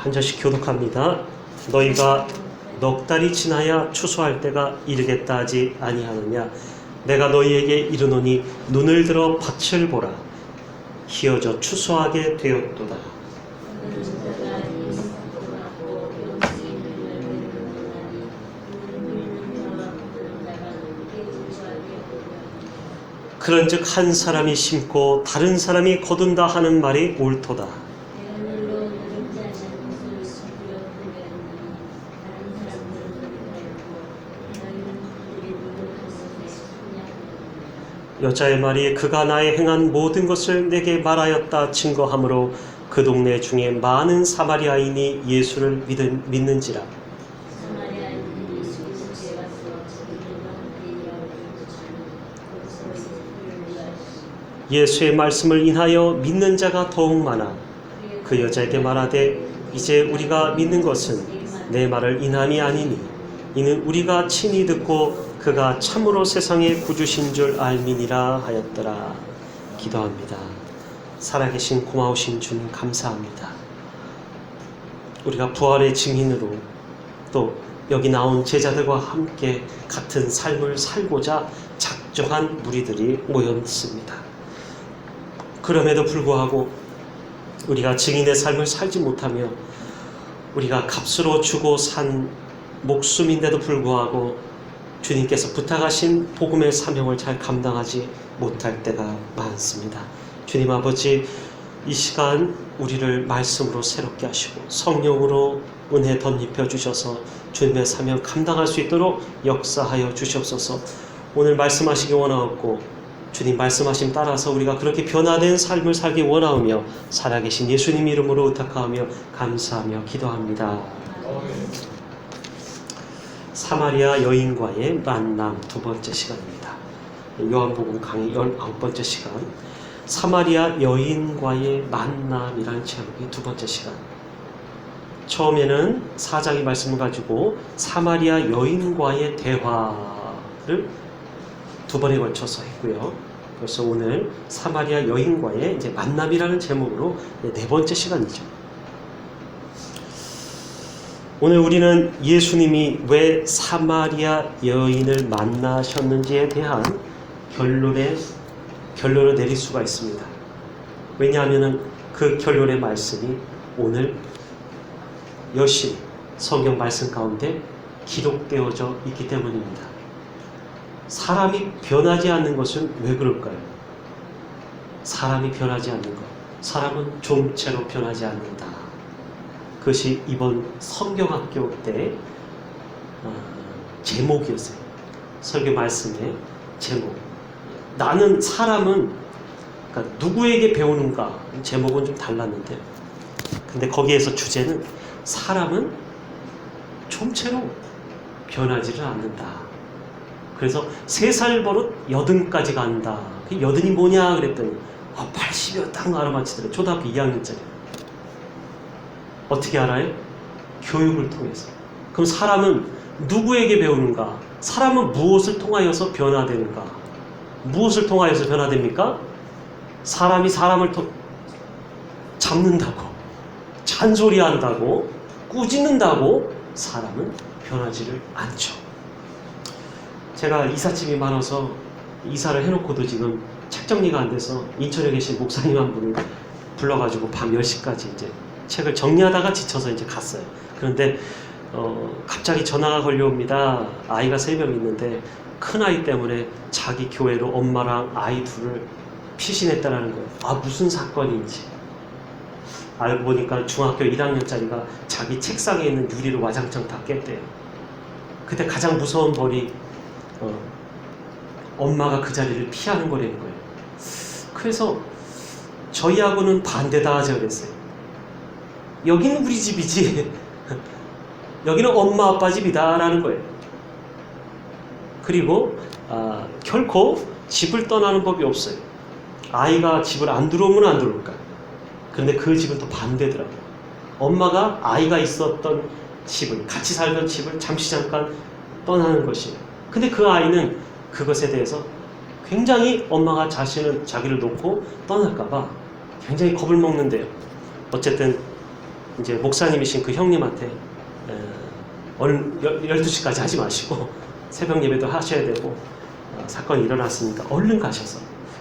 한 절씩 교독합니다. 너희가 넉 달이 지나야 추수할 때가 이르겠다 하지 아니하느냐. 내가 너희에게 이르노니 눈을 들어 밭을 보라. 희어져 추수하게 되었도다. 그런즉 한 사람이 심고 다른 사람이 거둔다 하는 말이 옳도다. 여자의 말이 그가 나의 행한 모든 것을 내게 말하였다 증거하므로 그 동네 중에 많은 사마리아인이 예수를 믿는지라. 예수의 말씀을 인하여 믿는 자가 더욱 많아 그 여자에게 말하되 이제 우리가 믿는 것은 내 말을 인함이 아니니 이는 우리가 친히 듣고 그가 참으로 세상의 구주신 줄 알미니라 하였더라. 기도합니다. 살아계신 고마우신 주님 감사합니다. 우리가 부활의 증인으로 또 여기 나온 제자들과 함께 같은 삶을 살고자 작정한 무리들이 모였습니다. 그럼에도 불구하고 우리가 증인의 삶을 살지 못하며 우리가 값으로 주고 산 목숨인데도 불구하고 주님께서 부탁하신 복음의 사명을 잘 감당하지 못할 때가 많습니다. 주님 아버지, 이 시간 우리를 말씀으로 새롭게 하시고 성령으로 은혜 덧입혀 주셔서 주님의 사명 감당할 수 있도록 역사하여 주시옵소서. 오늘 말씀하시기 원하옵고 주님 말씀하심 따라서 우리가 그렇게 변화된 삶을 살기 원하오며 살아계신 예수님 이름으로 의탁하며 감사하며 기도합니다. 사마리아 여인과의 만남 두 번째 시간입니다. 요한복음 강의 19번째 시간, 사마리아 여인과의 만남이라는 제목이 두 번째 시간. 처음에는 4장의 말씀을 가지고 사마리아 여인과의 대화를 두 번에 걸쳐서 했고요. 그래서 오늘 사마리아 여인과의 이제 만남이라는 제목으로 네 번째 시간이죠. 오늘 우리는 예수님이 왜 사마리아 여인을 만나셨는지에 대한 결론을 내릴 수가 있습니다. 왜냐하면 그 결론의 말씀이 오늘 여실히 성경 말씀 가운데 기록되어져 있기 때문입니다. 사람이 변하지 않는 것은 왜 그럴까요? 사람이 변하지 않는 것. 사람은 좀채로 변하지 않는다. 그것이 이번 성경학교 때 제목이었어요. 설교 말씀의 제목. 나는 사람은 그러니까 누구에게 배우는가. 제목은 좀 달랐는데 근데 거기에서 주제는 사람은 좀채로 변하지를 않는다. 그래서 3살 버릇 80까지 간다. 그 80이 뭐냐 그랬더니 80이요 딱 알아맞히더래. 초등학교 2학년짜리. 어떻게 알아요? 교육을 통해서. 그럼 사람은 누구에게 배우는가? 사람은 무엇을 통하여서 변화되는가? 무엇을 통하여서 변화됩니까? 사람이 사람을 잡는다고, 잔소리한다고, 꾸짖는다고 사람은 변하지를 않죠. 제가 이삿짐이 많아서 이사를 해놓고도 지금 책 정리가 안 돼서 인천에 계신 목사님 한 분을 불러가지고 밤 10시까지 이제 책을 정리하다가 지쳐서 이제 갔어요. 그런데 갑자기 전화가 걸려옵니다. 아이가 3명 있는데 큰아이 때문에 자기 교회로 엄마랑 아이 둘을 피신했다라는 거예요. 아, 무슨 사건인지. 알고 보니까 중학교 1학년짜리가 자기 책상에 있는 유리를 와장창 다 깼대요. 그때 가장 무서운 벌이 엄마가 그 자리를 피하는 거라는 거예요. 그래서 저희하고는 반대다 하자 그랬어요. 여기는 우리 집이지 여기는 엄마 아빠 집이다 라는 거예요. 그리고 결코 집을 떠나는 법이 없어요. 아이가 집을 안 들어오면 안 들어올까. 그런데 그 집은 또 반대더라고요. 엄마가 아이가 있었던 집을, 같이 살던 집을 잠깐 떠나는 것이에요. 근데 그 아이는 그것에 대해서 굉장히 엄마가 자기를 놓고 떠날까봐 굉장히 겁을 먹는데요. 어쨌든 이제 목사님이신 그 형님한테 오늘 12시까지 하지 마시고 새벽 예배도 하셔야 되고 사건이 일어났으니까 얼른 가셔서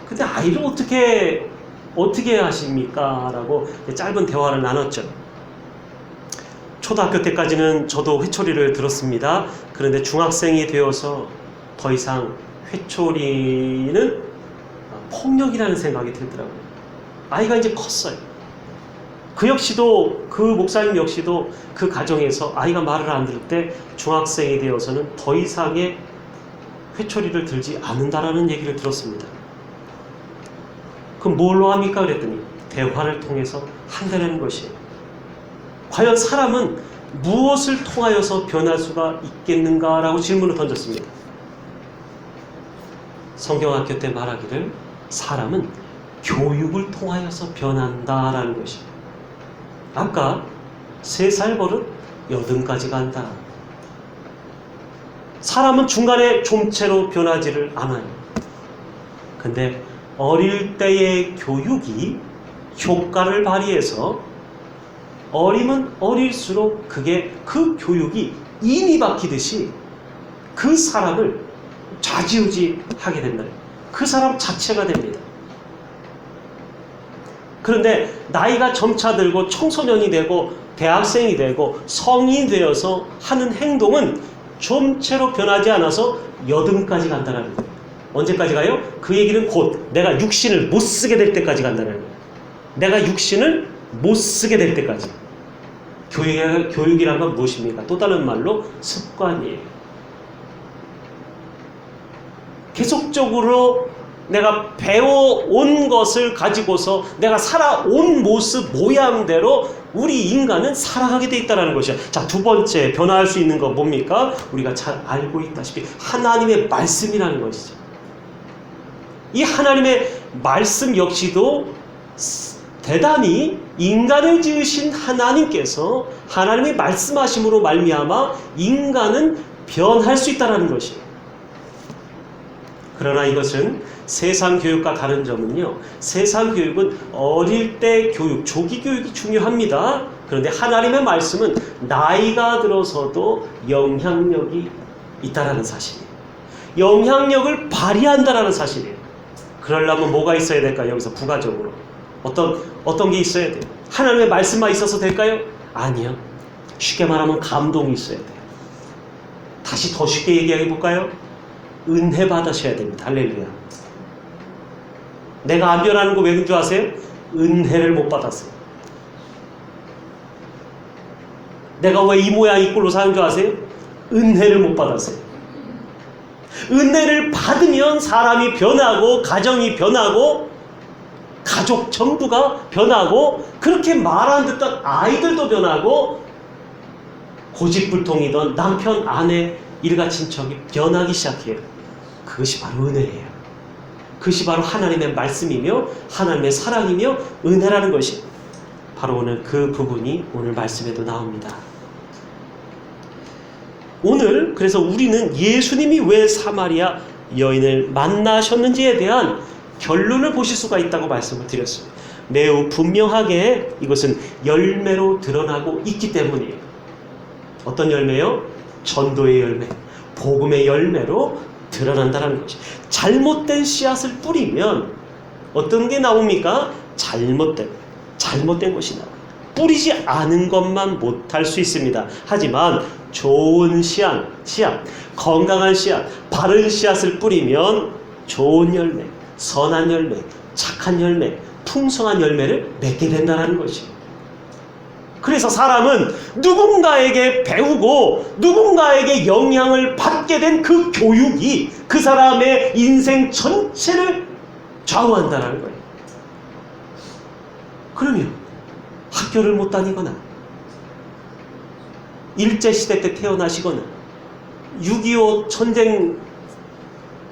근데 아이를 어떻게 하십니까? 라고 짧은 대화를 나눴죠. 초등학교 때까지는 저도 회초리를 들었습니다. 그런데 중학생이 되어서 더 이상 회초리는 폭력이라는 생각이 들더라고요. 아이가 이제 컸어요. 그 목사님 역시도 그 가정에서 아이가 말을 안 들을 때 중학생이 되어서는 더 이상의 회초리를 들지 않는다라는 얘기를 들었습니다. 그럼 뭘로 합니까? 그랬더니 대화를 통해서 한다는 것이에요. 과연 사람은 무엇을 통하여서 변할 수가 있겠는가라고 질문을 던졌습니다. 성경학교 때 말하기를 사람은 교육을 통하여서 변한다라는 것이에요. 아까 3살 버릇 80까지 간다. 사람은 중간에 좀채로 변하지를 않아요. 근데 어릴 때의 교육이 효과를 발휘해서 어리면 어릴수록 그 교육이 인이 박히듯이 그 사람을 좌지우지하게 된다. 그 사람 자체가 됩니다. 그런데 나이가 점차 들고 청소년이 되고 대학생이 되고 성인이 되어서 하는 행동은 좀채로 변하지 않아서 여든까지 간다는 거예요. 언제까지 가요? 그 얘기는 곧 내가 육신을 못 쓰게 될 때까지 간다는 거예요. 내가 육신을 못 쓰게 될 때까지. 교육이란 건 무엇입니까? 또 다른 말로 습관이에요. 계속적으로 내가 배워온 것을 가지고서 내가 살아온 모습, 모양대로 우리 인간은 살아가게 돼 있다는 것이야. 자, 두 번째 변화할 수 있는 건 뭡니까? 우리가 잘 알고 있다시피 하나님의 말씀이라는 것이죠. 이 하나님의 말씀 역시도 대단히 인간을 지으신 하나님께서 하나님의 말씀하심으로 말미암아 인간은 변할 수 있다는 것이에요. 그러나 이것은 세상 교육과 다른 점은요, 세상 교육은 어릴 때 교육, 조기 교육이 중요합니다. 그런데 하나님의 말씀은 나이가 들어서도 영향력이 있다는 사실이에요. 영향력을 발휘한다는 사실이에요. 그러려면 뭐가 있어야 될까요? 여기서 부가적으로 어떤 게 있어야 돼요? 하나님의 말씀만 있어서 될까요? 아니요. 쉽게 말하면 감동이 있어야 돼요. 다시 더 쉽게 얘기해 볼까요? 은혜 받으셔야 됩니다. 할렐루야. 내가 안 변하는 거 왜 그런 줄 아세요? 은혜를 못 받았어요. 내가 왜 이 모양 이 꼴로 사는 줄 아세요? 은혜를 못 받았어요. 은혜를 받으면 사람이 변하고 가정이 변하고 가족 전부가 변하고 그렇게 말 안 듣던 아이들도 변하고 고집불통이던 남편, 아내, 일가 친척이 변하기 시작해요. 그것이 바로 은혜예요. 그것이 바로 하나님의 말씀이며 하나님의 사랑이며 은혜라는 것이 바로 오늘 그 부분이 오늘 말씀에도 나옵니다. 오늘 그래서 우리는 예수님이 왜 사마리아 여인을 만나셨는지에 대한 결론을 보실 수가 있다고 말씀을 드렸습니다. 매우 분명하게 이것은 열매로 드러나고 있기 때문이에요. 어떤 열매요? 전도의 열매, 복음의 열매로 드러난다는 것이. 잘못된 씨앗을 뿌리면 어떤 게 나옵니까? 잘못된 것이 나와요. 뿌리지 않은 것만 못할 수 있습니다. 하지만 좋은 씨앗, 건강한 씨앗, 바른 씨앗을 뿌리면 좋은 열매, 선한 열매, 착한 열매, 풍성한 열매를 맺게 된다는 것이에요. 그래서 사람은 누군가에게 배우고 누군가에게 영향을 받게 된 그 교육이 그 사람의 인생 전체를 좌우한다는 거예요. 그러면 학교를 못 다니거나 일제시대 때 태어나시거나 6.25 전쟁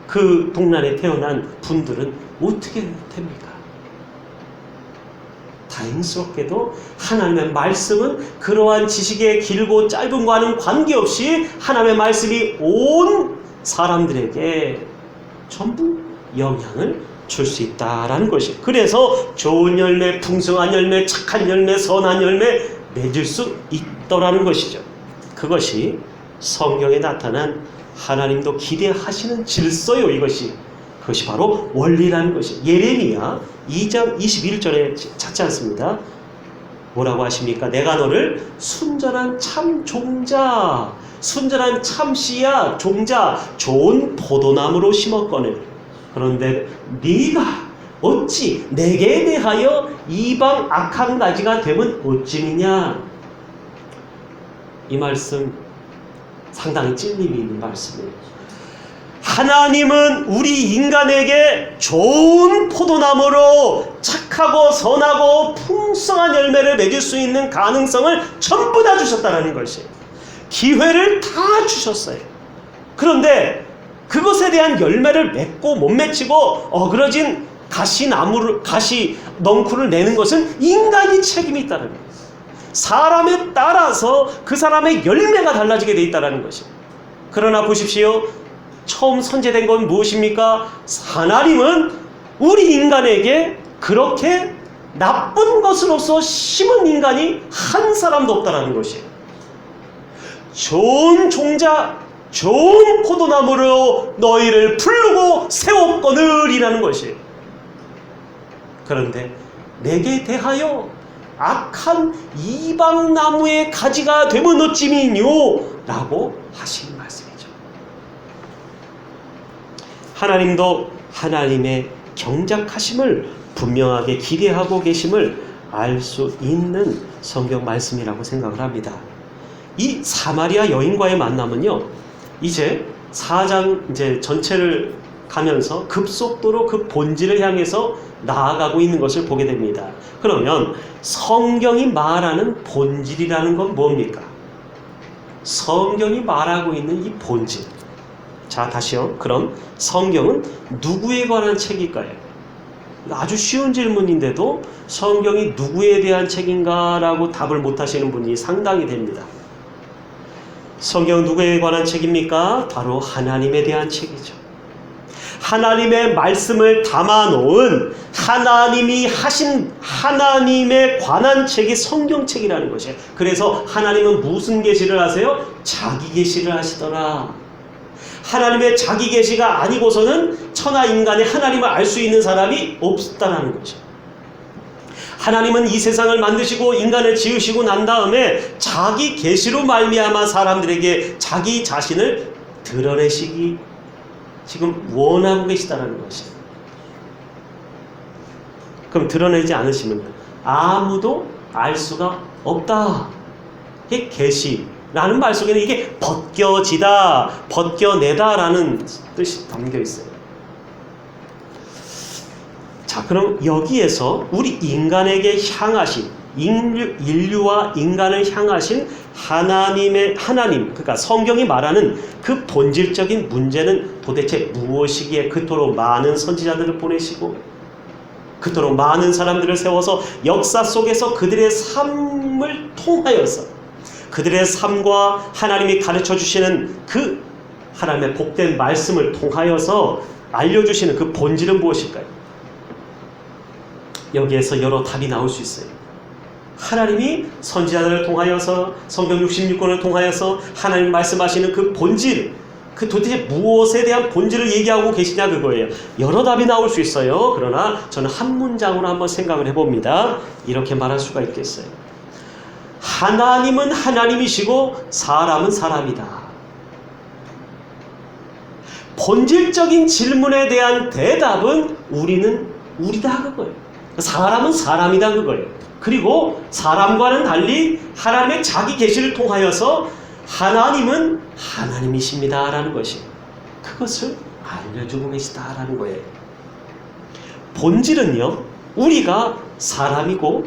그 동란에 태어난 분들은 어떻게 됩니까? 다행스럽게도 하나님의 말씀은 그러한 지식의 길고 짧음과는 관계없이 하나님의 말씀이 온 사람들에게 전부 영향을 줄 수 있다라는 것이. 그래서 좋은 열매, 풍성한 열매, 착한 열매, 선한 열매, 맺을 수 있더라는 것이죠. 그것이 성경에 나타난 하나님도 기대하시는 질서요. 그것이 바로 원리라는 것이. 예레미야 2장 21절에 찾지 않습니다. 뭐라고 하십니까? 내가 너를 순전한 참 종자, 순전한 참 씨야 종자, 좋은 포도나무로 심었거늘. 그런데 네가 어찌 내게 대하여 이방 악한 가지가 되면 어찌느냐? 이 말씀 상당히 찔림이 있는 말씀이에요. 하나님은 우리 인간에게 좋은 포도나무로 착하고 선하고 풍성한 열매를 맺을 수 있는 가능성을 전부 다 주셨다는 것이에요. 기회를 다 주셨어요. 그런데 그것에 대한 열매를 맺고 못 맺히고 어그러진 가시 넝쿨을 내는 것은 인간이 책임이 있다는 거예요. 사람에 따라서 그 사람의 열매가 달라지게 되어 있다는 것이에요. 그러나 보십시오. 처음 선제된 건 무엇입니까? 하나님은 우리 인간에게 그렇게 나쁜 것으로서 심은 인간이 한 사람도 없다는 것이에요. 좋은 종자, 좋은 포도나무로 너희를 부르고 세웠거늘이라는 것이에요. 그런데 내게 대하여 악한 이방나무의 가지가 되면 어찌미뇨? 라고 하신 말씀이죠. 하나님도 하나님의 경작하심을 분명하게 기대하고 계심을 알 수 있는 성경 말씀이라고 생각을 합니다. 이 사마리아 여인과의 만남은요, 이제 4장 이제 전체를 가면서 급속도로 그 본질을 향해서 나아가고 있는 것을 보게 됩니다. 그러면 성경이 말하는 본질이라는 건 뭡니까? 성경이 말하고 있는 이 본질. 자, 다시요. 그럼 성경은 누구에 관한 책일까요? 아주 쉬운 질문인데도 성경이 누구에 대한 책인가 라고 답을 못하시는 분이 상당히 됩니다. 성경은 누구에 관한 책입니까? 바로 하나님에 대한 책이죠. 하나님의 말씀을 담아놓은 하나님이 하신 하나님에 관한 책이 성경책이라는 것이에요. 그래서 하나님은 무슨 계시를 하세요? 자기 계시를 하시더라. 하나님의 자기 계시가 아니고서는 천하 인간의 하나님을 알 수 있는 사람이 없다라는 거죠. 하나님은 이 세상을 만드시고 인간을 지으시고 난 다음에 자기 계시로 말미암아 사람들에게 자기 자신을 드러내시기 지금 원하고 계시다라는 것이에요. 그럼 드러내지 않으시면 아무도 알 수가 없다. 이게 계시라는 말 속에는 이게 벗겨지다, 벗겨내다라는 뜻이 담겨 있어요. 자, 그럼 여기에서 우리 인간에게 향하신 인류와 인간을 향하신 하나님, 그러니까 성경이 말하는 그 본질적인 문제는 도대체 무엇이기에 그토록 많은 선지자들을 보내시고 그토록 많은 사람들을 세워서 역사 속에서 그들의 삶을 통하여서 그들의 삶과 하나님이 가르쳐 주시는 그 하나님의 복된 말씀을 통하여서 알려주시는 그 본질은 무엇일까요? 여기에서 여러 답이 나올 수 있어요. 하나님이 선지자들을 통하여서 성경 66권을 통하여서 하나님 말씀하시는 그 본질, 그 도대체 무엇에 대한 본질을 얘기하고 계시냐 그거예요. 여러 답이 나올 수 있어요. 그러나 저는 한 문장으로 한번 생각을 해봅니다. 이렇게 말할 수가 있겠어요. 하나님은 하나님이시고 사람은 사람이다. 본질적인 질문에 대한 대답은 우리다 그거예요. 사람은 사람이다 그거예요. 그리고 사람과는 달리 하나님의 자기 계시를 통하여서 하나님은 하나님이십니다 라는 것이에요. 그것을 알려주고 계시다라는 거예요. 본질은요, 우리가 사람이고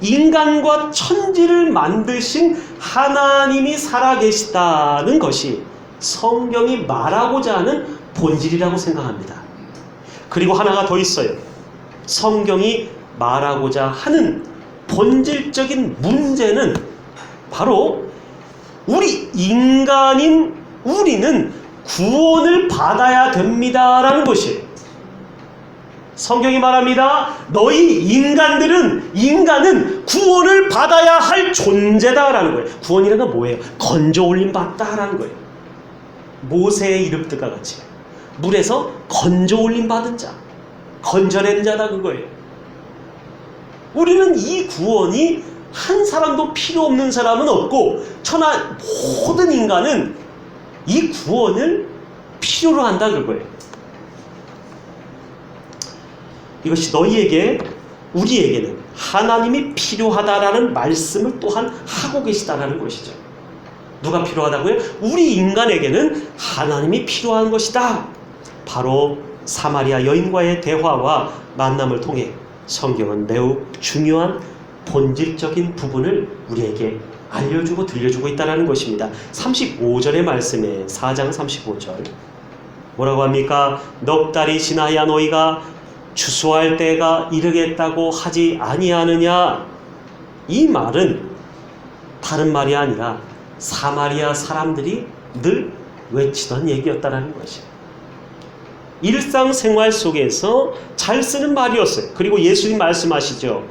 인간과 천지를 만드신 하나님이 살아계시다는 것이 성경이 말하고자 하는 본질이라고 생각합니다. 그리고 하나가 더 있어요. 성경이 말하고자 하는 본질적인 문제는 바로 우리 인간인 우리는 구원을 받아야 됩니다라는 것이에요. 성경이 말합니다. 인간은 구원을 받아야 할 존재다라는 거예요. 구원이라는 건 뭐예요? 건져 올림 받다라는 거예요. 모세의 이릅들과 같이 물에서 건져 올림 받은 자, 건져낸 자다 그거예요. 우리는 이 구원이 한 사람도 필요 없는 사람은 없고, 천하 모든 인간은 이 구원을 필요로 한다 그거예요. 이것이 우리에게는 하나님이 필요하다라는 말씀을 또한 하고 계시다라는 것이죠. 누가 필요하다고요? 우리 인간에게는 하나님이 필요한 것이다. 바로 사마리아 여인과의 대화와 만남을 통해 성경은 매우 중요한 본질적인 부분을 우리에게 알려주고 들려주고 있다는 것입니다. 35절의 말씀에 4장 35절 뭐라고 합니까? 넉 달이 지나야 너희가 추수할 때가 이르겠다고 하지 아니하느냐? 이 말은 다른 말이 아니라 사마리아 사람들이 늘 외치던 얘기였다는 것이에요. 일상생활 속에서 잘 쓰는 말이었어요. 그리고 예수님 말씀하시죠.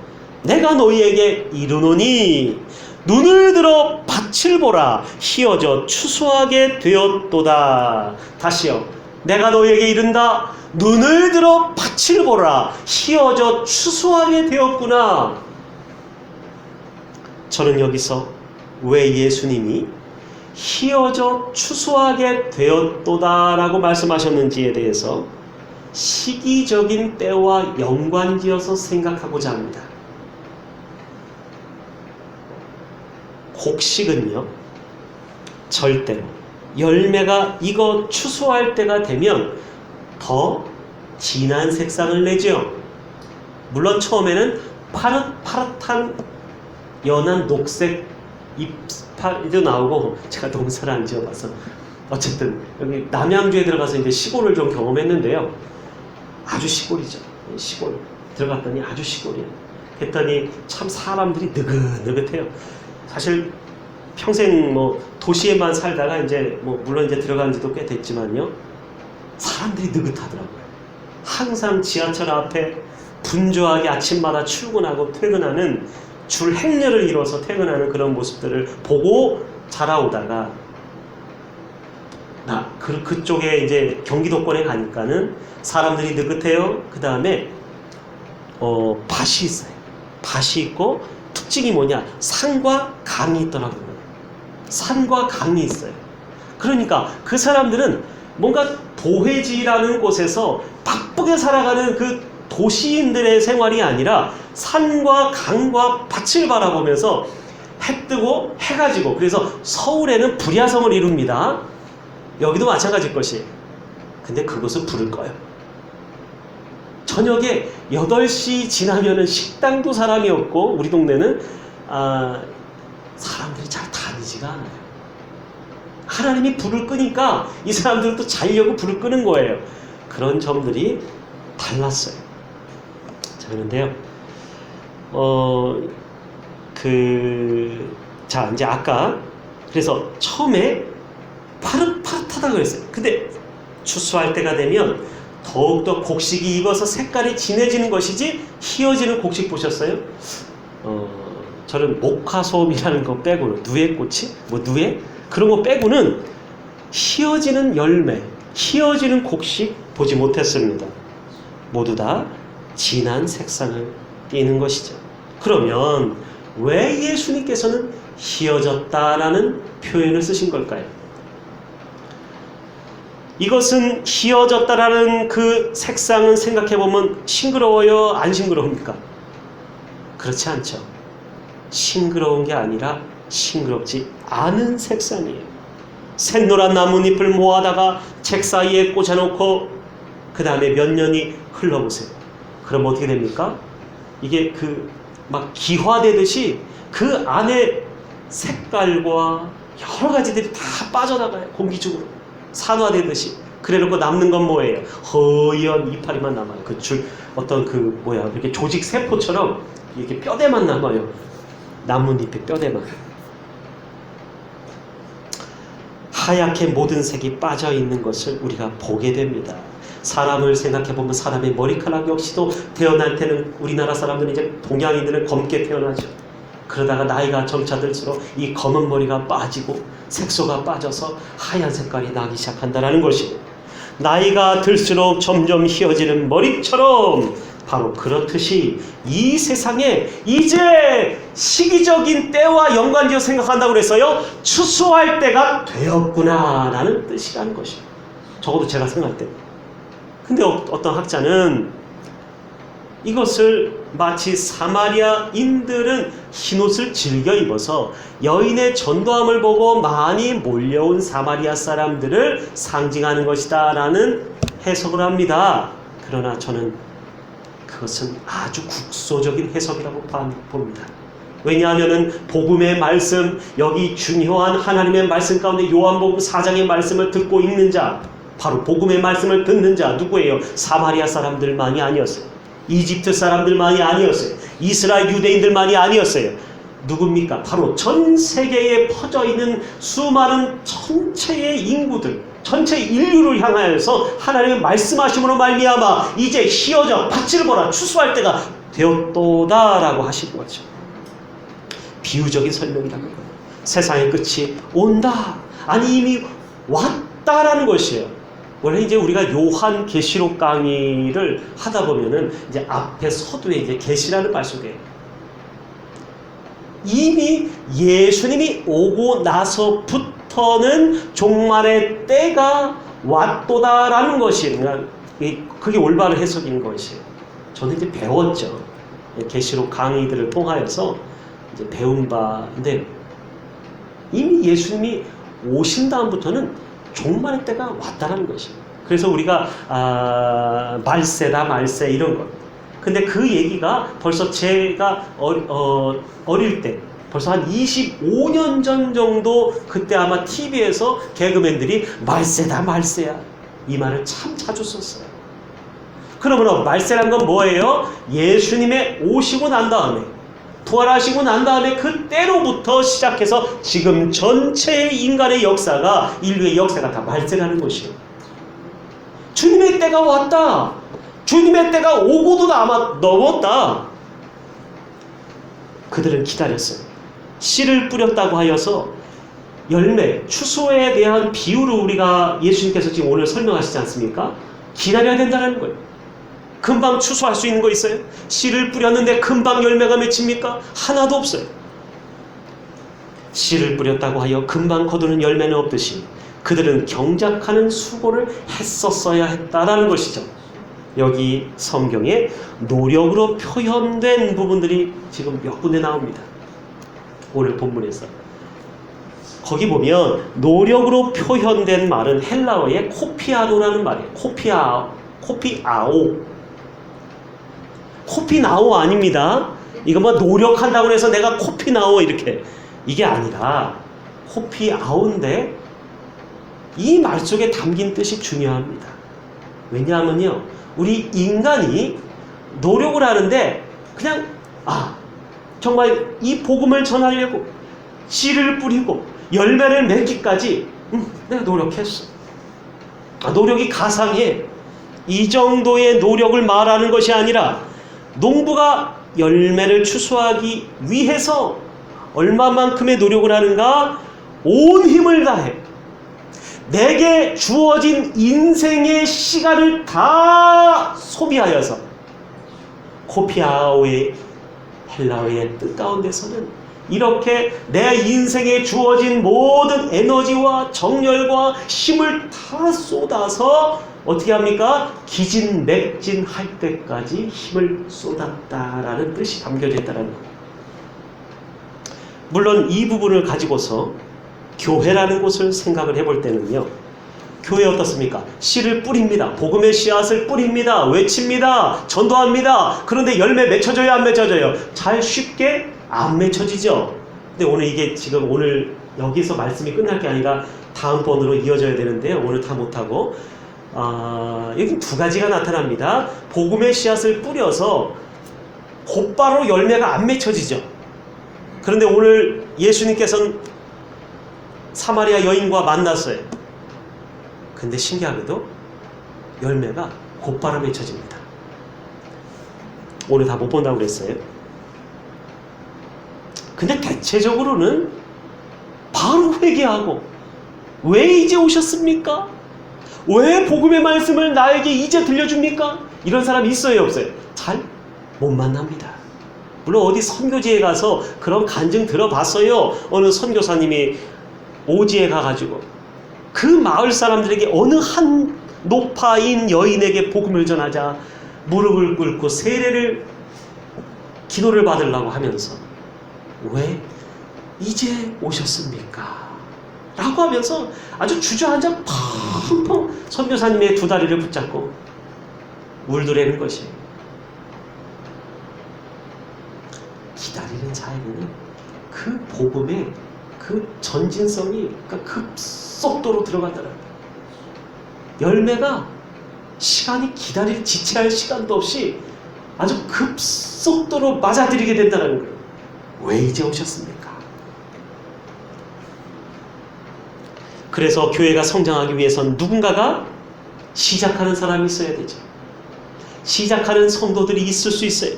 내가 너희에게 이르노니 눈을 들어 밭을 보라 희어져 추수하게 되었도다. 다시요. 내가 너희에게 이른다. 눈을 들어 밭을 보라 희어져 추수하게 되었구나. 저는 여기서 왜 예수님이 희어져 추수하게 되었도다 라고 말씀하셨는지에 대해서 시기적인 때와 연관지어서 생각하고자 합니다. 곡식은요, 절대로 열매가 익어 추수할 때가 되면 더 진한 색상을 내죠. 물론 처음에는 파릇파릇한 연한 녹색 잎도 나오고, 제가 농사를 안 지어봐서 어쨌든 여기 남양주에 들어가서 이제 시골을 좀 경험했는데요. 아주 시골이죠. 시골 들어갔더니 아주 시골이에요. 했더니 참 사람들이 느긋느긋해요. 사실 평생 뭐 도시에만 살다가 이제 뭐 물론 이제 들어간 지도 꽤 됐지만요, 사람들이 느긋하더라고요. 항상 지하철 앞에 분주하게 아침마다 출근하고 퇴근하는 줄 행렬을 이뤄서 퇴근하는 그런 모습들을 보고 자라오다가 그쪽에 이제 경기도권에 가니까는 사람들이 느긋해요. 그 다음에 밭이 있어요. 밭이 있고 특징이 뭐냐? 산과 강이 있더라고요. 산과 강이 있어요. 그러니까 그 사람들은 뭔가 도회지라는 곳에서 바쁘게 살아가는 그 도시인들의 생활이 아니라 산과 강과 밭을 바라보면서 해 뜨고 해가 지고, 그래서 서울에는 불야성을 이룹니다. 여기도 마찬가지일 것이에요. 근데 그것은 불을 꺼요. 저녁에 8시 지나면은 식당도 사람이 없고, 우리 동네는 사람들이 잘 다니지가 않아요. 하나님이 불을 끄니까 이 사람들도 자려고 불을 끄는 거예요. 그런 점들이 달랐어요. 자, 그런데요, 이제 아까 그래서 처음에 파릇파릇하다 그랬어요. 근데 추수할 때가 되면 더욱더 곡식이 익어서 색깔이 진해지는 것이지, 희어지는 곡식 보셨어요? 저는 목화솜이라는 거 빼고는, 누에꽃이? 누에? 그런 거 빼고는 희어지는 열매, 희어지는 곡식 보지 못했습니다. 모두 다 진한 색상을 띠는 것이죠. 그러면 왜 예수님께서는 희어졌다라는 표현을 쓰신 걸까요? 이것은 희어졌다라는 그 색상은 생각해보면 싱그러워요? 안 싱그러웁니까? 그렇지 않죠. 싱그러운 게 아니라 싱그럽지 않은 색상이에요. 샛노란 나뭇잎을 모아다가 책 사이에 꽂아놓고 그 다음에 몇 년이 흘러보세요. 그럼 어떻게 됩니까? 이게 막 기화되듯이 그 안에 색깔과 여러 가지들이 다 빠져나가요. 공기중으로 산화되듯이. 그래놓고 남는 건 뭐예요? 허연 이파리만 남아요. 이렇게 조직 세포처럼 이렇게 뼈대만 남아요. 나뭇잎의 뼈대만. 하얗게 모든 색이 빠져있는 것을 우리가 보게 됩니다. 사람을 생각해보면 사람의 머리카락 역시도 태어날 때는 우리나라 사람들은 이제 동양인들은 검게 태어나죠. 그러다가 나이가 점차 들수록 이 검은 머리가 빠지고 색소가 빠져서 하얀 색깔이 나기 시작한다는 것이고, 나이가 들수록 점점 휘어지는 머리처럼 바로 그렇듯이 이 세상에 이제 시기적인 때와 연관지어 생각한다고 그랬어요. 추수할 때가 되었구나 라는 뜻이라는 것이에요. 적어도 제가 생각할 때. 근데 어떤 학자는 이것을 마치 사마리아인들은 흰옷을 즐겨 입어서 여인의 전도함을 보고 많이 몰려온 사마리아 사람들을 상징하는 것이다 라는 해석을 합니다. 그러나 저는 그것은 아주 국소적인 해석이라고 봅니다. 왜냐하면 복음의 말씀, 여기 중요한 하나님의 말씀 가운데 요한복음 4장의 말씀을 듣고 읽는 자, 바로 복음의 말씀을 듣는 자 누구예요? 사마리아 사람들만이 아니었어요. 이집트 사람들만이 아니었어요. 이스라엘 유대인들만이 아니었어요. 누굽니까? 바로 전 세계에 퍼져 있는 수많은 전체의 인구들, 전체 인류를 향하여서 하나님의 말씀하심으로 말미암아 이제 휘어져 밭을 보라 추수할 때가 되었도다라고 하신 거죠. 비유적인 설명이라는 거예요. 세상의 끝이 온다, 아니 이미 왔다라는 것이에요. 원래 이제 우리가 요한 계시록 강의를 하다 보면은 이제 앞에 서두에 이제 계시라는 말 속에 이미 예수님이 오고 나서부터는 종말의 때가 왔도다라는 것이, 그게 올바른 해석인 것이에요. 저는 이제 배웠죠. 계시록 강의들을 통하여서 이제 배운 바인데, 이미 예수님이 오신 다음부터는 종말의 때가 왔다는 것이에요. 그래서 우리가 말세다 말세 이런 것. 근데 그 얘기가 벌써 제가 어릴 때, 벌써 한 25년 전 정도, 그때 아마 TV에서 개그맨들이 말세다 말세야 이 말을 참 자주 썼어요. 그러면 말세란 건 뭐예요? 예수님의 오시고 난 다음에, 부활하시고 난 다음에 그때로부터 시작해서 지금 전체 인간의 역사가, 인류의 역사가 다 말세라는 것이에요. 주님의 때가 왔다. 주님의 때가 오고도 아마 넘었다. 그들은 기다렸어요. 씨를 뿌렸다고 하여서 열매, 추수에 대한 비유를 우리가 예수님께서 지금 오늘 설명하시지 않습니까? 기다려야 된다는 거예요. 금방 추수할 수 있는 거 있어요? 씨를 뿌렸는데 금방 열매가 맺힙니까? 하나도 없어요. 씨를 뿌렸다고 하여 금방 거두는 열매는 없듯이 그들은 경작하는 수고를 했었어야 했다라는 것이죠. 여기 성경에 노력으로 표현된 부분들이 지금 몇 군데 나옵니다. 오늘 본문에서. 거기 보면 노력으로 표현된 말은 헬라어의 코피아노라는 말이에요. 코피아오. 코피나오 아닙니다. 이거 뭐 노력한다고 해서 내가 코피나오 이렇게. 이게 아니라 코피아오인데 이 말 속에 담긴 뜻이 중요합니다. 왜냐하면요, 우리 인간이 노력을 하는데 그냥 정말 이 복음을 전하려고 씨를 뿌리고 열매를 맺기까지 내가 노력했어. 노력이 가상해. 이 정도의 노력을 말하는 것이 아니라 농부가 열매를 추수하기 위해서 얼마만큼의 노력을 하는가? 온 힘을 다해 내게 주어진 인생의 시간을 다 소비하여서, 코피아오의 헬라어의 뜻 가운데서는 이렇게 내 인생에 주어진 모든 에너지와 정열과 힘을 다 쏟아서 어떻게 합니까? 기진맥진할 때까지 힘을 쏟았다라는 뜻이 담겨져 있다는 거예요. 물론 이 부분을 가지고서 교회라는 곳을 생각을 해볼 때는요, 교회 어떻습니까? 씨를 뿌립니다. 복음의 씨앗을 뿌립니다. 외칩니다. 전도합니다. 그런데 열매 맺혀져요? 안 맺혀져요? 잘 쉽게 안 맺혀지죠. 근데 오늘 이게 지금 오늘 여기서 말씀이 끝날 게 아니라 다음번으로 이어져야 되는데요, 오늘 다 못하고 여기 두 가지가 나타납니다. 복음의 씨앗을 뿌려서 곧바로 열매가 안 맺혀지죠. 그런데 오늘 예수님께서는 사마리아 여인과 만났어요. 근데 신기하게도 열매가 곧바로 맺혀집니다. 오늘 다 못 본다고 그랬어요. 근데 대체적으로는 바로 회개하고, 왜 이제 오셨습니까? 왜 복음의 말씀을 나에게 이제 들려줍니까? 이런 사람이 있어요, 없어요? 잘 못 만납니다. 물론 어디 선교지에 가서 그런 간증 들어봤어요. 어느 선교사님이 오지에 가가지고 그 마을 사람들에게 어느 한 노파인 여인에게 복음을 전하자 무릎을 꿇고 세례를, 기도를 받으려고 하면서 왜 이제 오셨습니까? 라고 하면서 아주 주저앉아 펑펑 선교사님의 두 다리를 붙잡고 울더라는 것이에요. 기다리는 자에게는 그 복음의 그 전진성이 급속도로 들어간다는 거예요. 열매가 시간이 지체할 시간도 없이 아주 급속도로 맞아들이게 된다는 거예요. 왜 이제 오셨습니까? 그래서 교회가 성장하기 위해서는 누군가가 시작하는 사람이 있어야 되죠. 시작하는 성도들이 있을 수 있어요.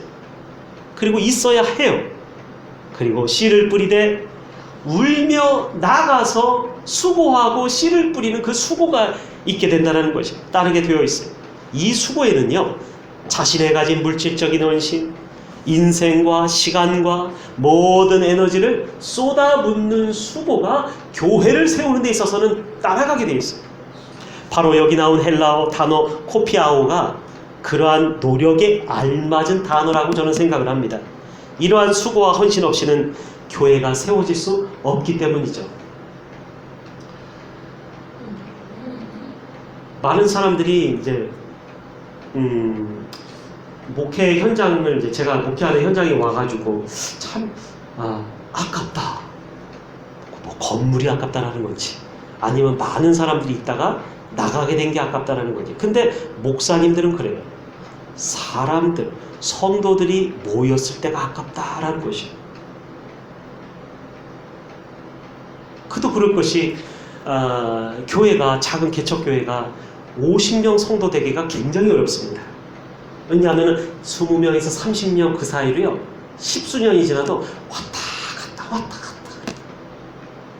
그리고 있어야 해요. 그리고 씨를 뿌리되 울며 나가서 수고하고 씨를 뿌리는 그 수고가 있게 된다는 것이 따르게 되어 있어요. 이 수고에는요, 자신의 가진 물질적인 헌신, 인생과 시간과 모든 에너지를 쏟아붓는 수고가 교회를 세우는 데 있어서는 따라가게 되어 있어요. 바로 여기 나온 헬라어 단어 코피아오가 그러한 노력에 알맞은 단어라고 저는 생각을 합니다. 이러한 수고와 헌신 없이는 교회가 세워질 수 없기 때문이죠. 많은 사람들이 이제 목회 현장을 이제 제가 목회하는 현장에 와가지고 참 아깝다. 뭐 건물이 아깝다라는 건지, 아니면 많은 사람들이 있다가 나가게 된 게 아깝다라는 거지. 근데 목사님들은 그래요. 사람들, 성도들이 모였을 때가 아깝다라는 것이에요. 그도 그럴 것이 교회가, 작은 개척교회가 50명 성도 되기가 굉장히 어렵습니다. 왜냐하면 20명에서 30명 그 사이로요, 10수년이 지나도 왔다 갔다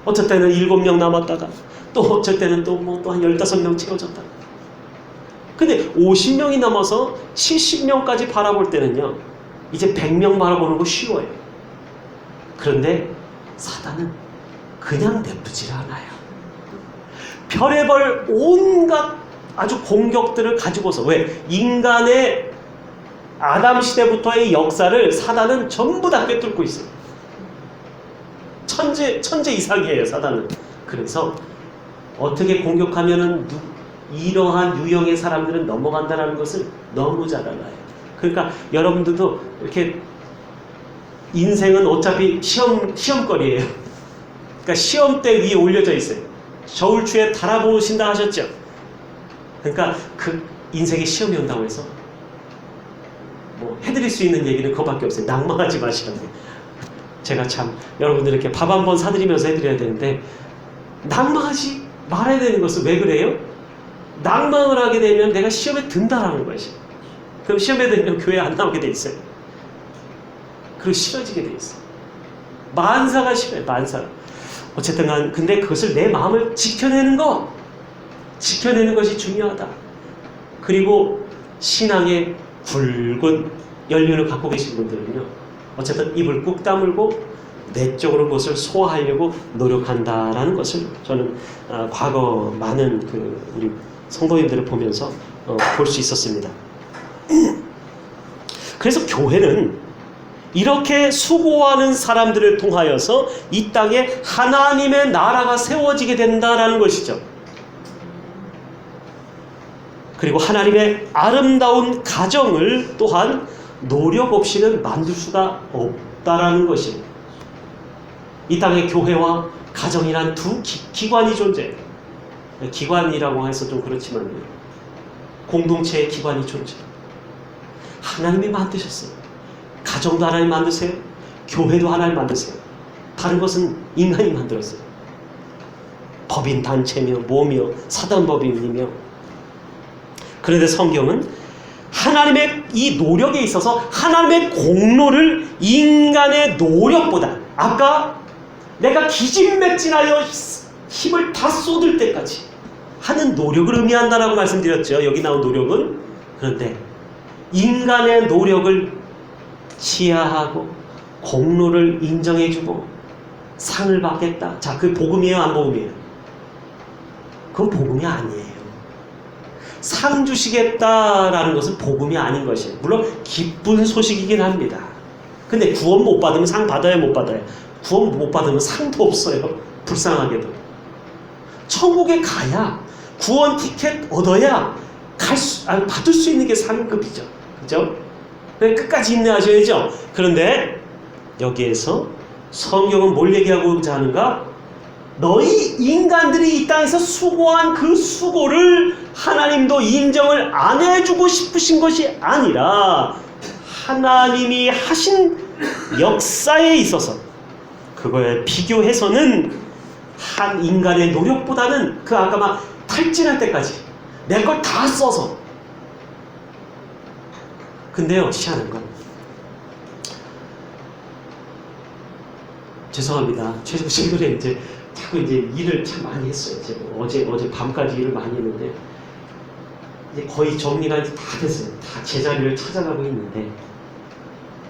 어쩔 때는 7명 남았다가 또 어쩔 때는 또 한 15명 채워졌다. 근데 50명이 넘어서 70명까지 바라볼 때는요, 이제 100명 바라보는 거 쉬워요. 그런데 사단은 그냥 내쁘질 않아요. 별의별 온갖 아주 공격들을 가지고서, 왜? 인간의 아담 시대부터의 역사를 사단은 전부 다 꿰뚫고 있어요. 천재 이상이에요, 사단은. 그래서 어떻게 공격하면은 이러한 유형의 사람들은 넘어간다는 것을 너무 잘 알아요. 그러니까 여러분들도 이렇게 인생은 어차피 시험거리예요. 그러니까 시험대 위에 올려져 있어요. 저울추에 달아보신다 하셨죠? 그러니까 그 인생의 시험이 온다고 해서 뭐 해드릴 수 있는 얘기는 그거밖에 없어요. 낭만하지 마시면 돼요. 제가 참 여러분들 이렇게 밥 한 번 사드리면서 해드려야 되는데, 낭만하지 말아야 되는 것은 왜 그래요? 낭만을 하게 되면 내가 시험에 든다라는 것이. 그럼 시험에 들면 교회 안 나오게 돼 있어요. 그리고 싫어지게 돼 있어요. 만사가 싫어요, 만사가. 어쨌든 간, 근데 그것을 내 마음을 지켜내는 것이 중요하다. 그리고 신앙의 굵은 연륜을 갖고 계신 분들은요, 어쨌든 입을 꾹 다물고 내적으로 그것을 소화하려고 노력한다라는 것을 저는 과거 많은 우리 성도님들을 보면서 볼 수 있었습니다. 그래서 교회는 이렇게 수고하는 사람들을 통하여서 이 땅에 하나님의 나라가 세워지게 된다라는 것이죠. 그리고 하나님의 아름다운 가정을 또한 노력 없이는 만들 수가 없다라는 것입니다. 이 땅에 교회와 가정이란 두 기관이 존재해요. 기관이라고 해서 좀 그렇지만 공동체의 기관이 존재해요. 하나님이 만드셨어요. 가정도 하나님 만드세요. 교회도 하나님 만드세요. 다른 것은 인간이 만들었어요. 법인 단체며 뭐며 사단법인이며. 그런데 성경은 하나님의 이 노력에 있어서 하나님의 공로를 인간의 노력보다, 아까 내가 기진맥진하여 힘을 다 쏟을 때까지 하는 노력을 의미한다라고 말씀드렸죠. 여기 나온 노력은. 그런데 인간의 노력을 치하하고 공로를 인정해주고 상을 받겠다. 자, 그게 복음이에요, 안 복음이에요? 그건 복음이 아니에요. 상 주시겠다라는 것은 복음이 아닌 것이에요. 물론 기쁜 소식이긴 합니다. 근데 구원 못 받으면 상 받아야 못 받아요? 구원 못 받으면 상도 없어요. 불쌍하게도. 천국에 가야, 구원 티켓 얻어야 받을 수 있는 게 상급이죠. 그죠? 끝까지 인내하셔야죠. 그런데 여기에서 성경은 뭘 얘기하고자 하는가? 너희 인간들이 이 땅에서 수고한 그 수고를 하나님도 인정을 안 해주고 싶으신 것이 아니라 하나님이 하신 역사에 있어서 그거에 비교해서는 한 인간의 노력보다는 그 아까 막 탈진할 때까지 내 걸 다 써서. 근데요, 희한한 건, 죄송합니다. 최근에 이제 자꾸 이제 일을 참 많이 했어요. 제가 어제 밤까지 일을 많이 했는데 이제 거의 정리가 이제 다 됐어요. 다 제자리를 찾아가고 있는데,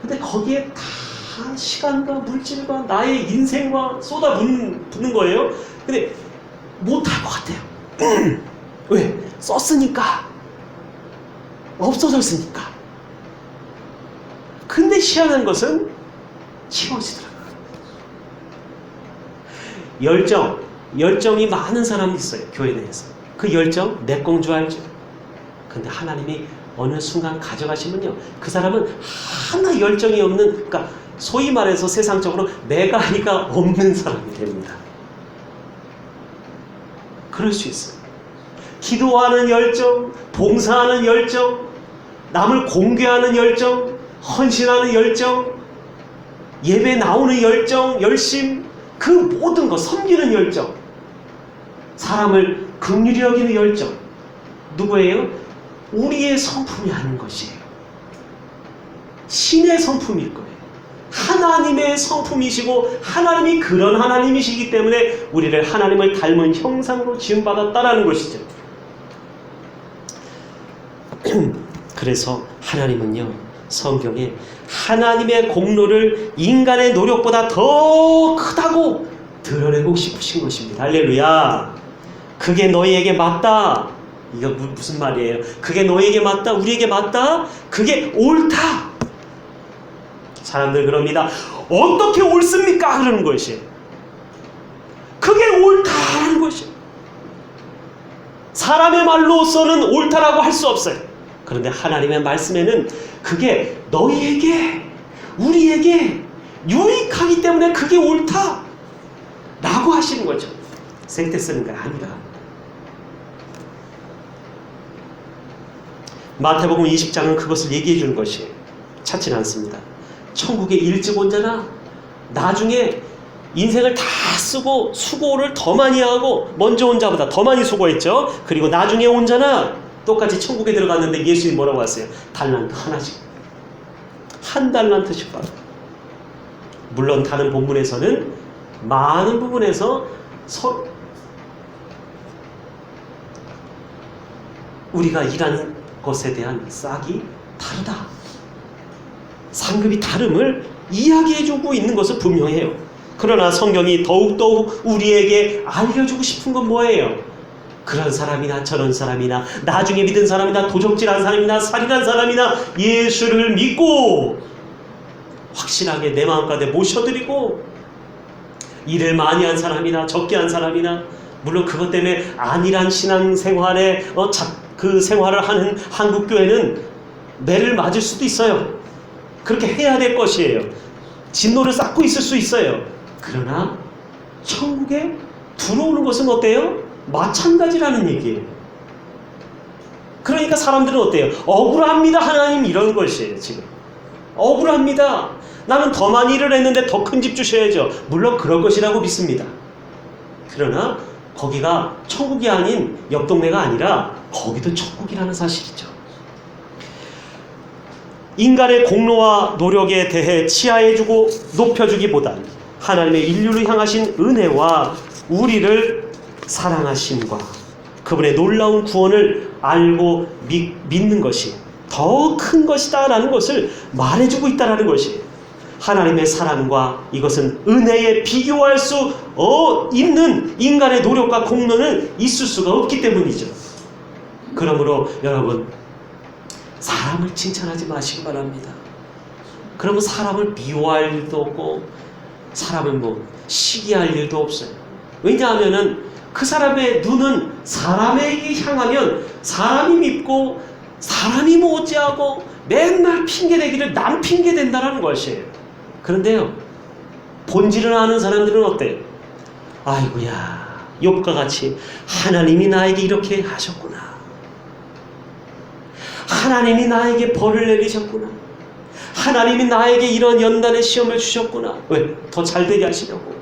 근데 거기에 다 시간과 물질과 나의 인생과 쏟아붓는 거예요. 근데 못할 것 같아요. 왜? 썼으니까. 없어졌으니까. 근데 희한한 것은 채워지더라고요. 열정이 많은 사람이 있어요. 교회 내에서. 그 열정 내 건 줄 알죠. 근데 하나님이 어느 순간 가져가시면요, 그 사람은 하나 열정이 없는, 그러니까 소위 말해서 세상적으로 내가리가 없는 사람이 됩니다. 그럴 수 있어요. 기도하는 열정, 봉사하는 열정, 남을 공개하는 열정, 헌신하는 열정, 예배 나오는 열정, 열심, 그 모든 것, 섬기는 열정, 사람을 긍휼히 여기는 열정, 누구예요? 우리의 성품이 아닌 것이에요. 신의 성품일 거예요. 하나님의 성품이시고 하나님이 그런 하나님이시기 때문에 우리를 하나님을 닮은 형상으로 지음받았다라는 것이죠. 그래서 하나님은요, 성경에 하나님의 공로를 인간의 노력보다 더 크다고 드러내고 싶으신 것입니다. 할렐루야. 그게 너희에게 맞다. 이거 무슨 말이에요? 그게 너희에게 맞다, 우리에게 맞다, 그게 옳다. 사람들 그럽니다. 어떻게 옳습니까? 그러는 것이에요. 그게 옳다는 것이에요. 사람의 말로서는 옳다라고 할 수 없어요. 그런데 하나님의 말씀에는 그게 너희에게, 우리에게 유익하기 때문에 그게 옳다 라고 하시는 거죠. 생떼 쓰는 게 아니라. 마태복음 20장은 그것을 얘기해 주는 것이에요. 찾지는 않습니다. 천국에 일찍 온 자나 나중에 인생을 다 쓰고 수고를 더 많이 하고 먼저 온 자보다 더 많이 수고했죠. 그리고 나중에 온 자나 똑같이 천국에 들어갔는데 예수님이 뭐라고 하세요? 달란트 하나씩, 한 달란트씩 받아. 물론 다른 본문에서는 많은 부분에서 우리가 일하는 것에 대한 싹이 다르다, 상급이 다름을 이야기해주고 있는 것은 분명해요. 그러나 성경이 더욱더욱 우리에게 알려주고 싶은 건 뭐예요? 그런 사람이나 저런 사람이나 나중에 믿은 사람이나 도적질한 사람이나 살인한 사람이나 예수를 믿고 확실하게 내 마음가운데 모셔드리고 일을 많이 한 사람이나 적게 한 사람이나, 물론 그것 때문에 안일한 신앙생활에 그 생활을 하는 한국교회는 매를 맞을 수도 있어요. 그렇게 해야 될 것이에요. 진노를 쌓고 있을 수 있어요. 그러나 천국에 들어오는 것은 어때요? 마찬가지라는 얘기예요. 그러니까 사람들은 어때요? 억울합니다 하나님, 이런 것이에요. 지금 억울합니다. 나는 더 많이 일을 했는데 더 큰 집 주셔야죠. 물론 그럴 것이라고 믿습니다. 그러나 거기가 천국이 아닌 옆 동네가 아니라 거기도 천국이라는 사실이죠. 인간의 공로와 노력에 대해 치하해주고 높여주기보단 하나님의 인류를 향하신 은혜와 우리를 사랑하심과 그분의 놀라운 구원을 알고 믿는 것이 더 큰 것이다 라는 것을 말해주고 있다는 것이 하나님의 사랑과 이것은 은혜에 비교할 수 있는 인간의 노력과 공로는 있을 수가 없기 때문이죠. 그러므로 여러분, 사람을 칭찬하지 마시기 바랍니다. 그러면 사람을 미워할 일도 없고 사람을 시기할 일도 없어요. 왜냐하면은 그 사람의 눈은 사람에게 향하면 사람이 밉고 사람이 어찌하고 맨날 핑계대기를 남 핑계댄다는 것이에요. 그런데요, 본질을 아는 사람들은 어때요? 아이고야, 욥과 같이 하나님이 나에게 이렇게 하셨구나. 하나님이 나에게 벌을 내리셨구나. 하나님이 나에게 이런 연단의 시험을 주셨구나. 왜? 더 잘되게 하시려고.